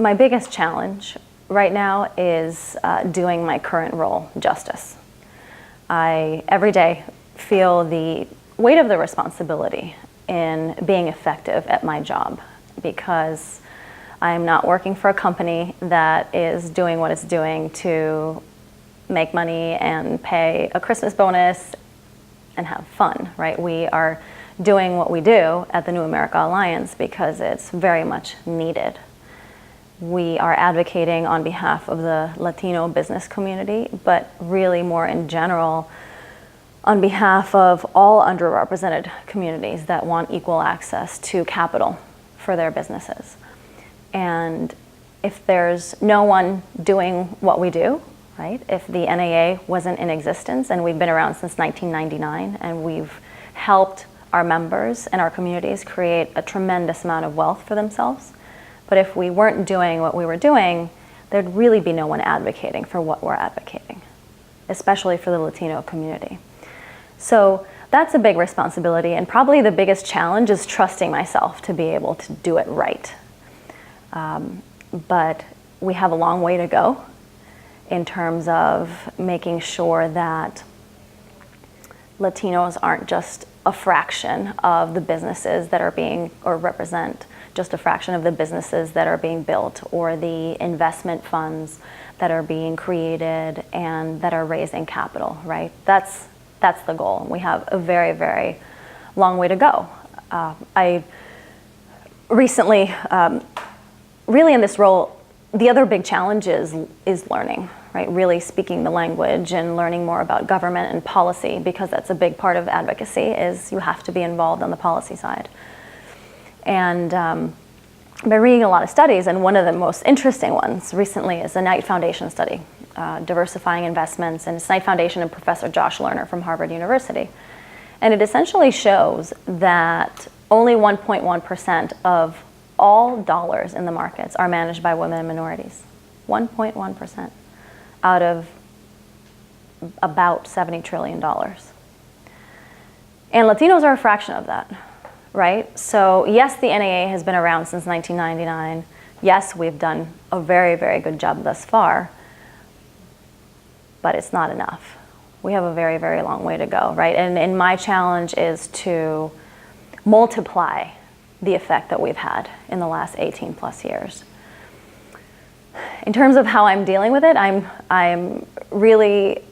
my biggest challenge right now is doing my current role justice. I, every day, feel the weight of the responsibility in being effective at my job, because I'm not working for a company that is doing what it's doing to make money and pay a Christmas bonus and have fun, right? We are doing what we do at the New America Alliance because it's very much needed. We are advocating on behalf of the Latino business community, but really more in general on behalf of all underrepresented communities that want equal access to capital for their businesses. And if there's no one doing what we do, right? If the NAA wasn't in existence, and we've been around since 1999, and we've helped our members and our communities create a tremendous amount of wealth for themselves. But if we weren't doing what we were doing, there'd really be no one advocating for what we're advocating, especially for the Latino community. So that's a big responsibility, and probably the biggest challenge is trusting myself to be able to do it right. But we have a long way to go in terms of making sure that Latinos aren't just a fraction of the businesses that are being, or represent just a fraction of the businesses that are being built, or the investment funds that are being created and that are raising capital, right? That's the goal. We have a very, very long way to go. I recently, really in this role, the other big challenge is learning, right? Really speaking the language and learning more about government and policy, because that's a big part of advocacy, is you have to be involved on the policy side. And I've been reading a lot of studies, and one of the most interesting ones recently is the Knight Foundation study, Diversifying Investments, and it's Knight Foundation and Professor Josh Lerner from Harvard University. And it essentially shows that only 1.1% of all dollars in the markets are managed by women and minorities. 1.1% out of about $70 trillion. And Latinos are a fraction of that, right? So yes, the NAA has been around since 1999. Yes, we've done a very, very good job thus far, but it's not enough. We have a very, very long way to go, right? And my challenge is to multiply the effect that we've had in the last 18 plus years. In terms of how I'm dealing with it, I'm really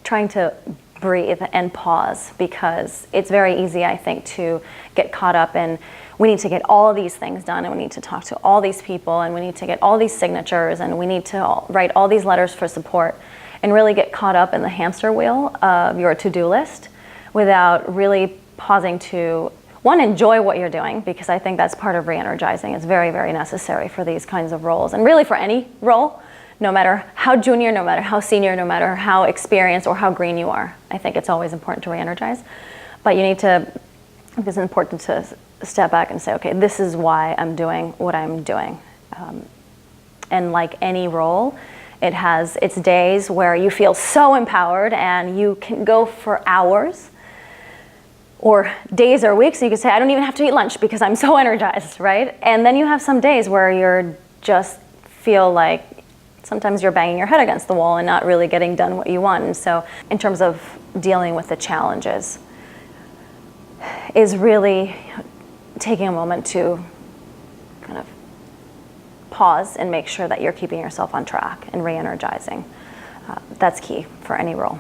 trying to breathe and pause, because it's very easy, I think, to get caught up in, we need to get all of these things done, and we need to talk to all these people, and we need to get all these signatures, and we need to write all these letters for support, and really get caught up in the hamster wheel of your to-do list without really pausing to, one, enjoy what you're doing, because I think that's part of re-energizing. It's very, very necessary for these kinds of roles, and really for any role, no matter how junior, no matter how senior, no matter how experienced or how green you are. I think it's always important to re-energize. But you need to, it's important to step back and say, okay, this is why I'm doing what I'm doing. And like any role, it has its days where you feel so empowered and you can go for hours, or days or weeks, and you can say, I don't even have to eat lunch because I'm so energized, right? And then you have some days where you're just feel like sometimes you're banging your head against the wall and not really getting done what you want. And so in terms of dealing with the challenges, is really taking a moment to kind of pause and make sure that you're keeping yourself on track and re-energizing. That's key for any role.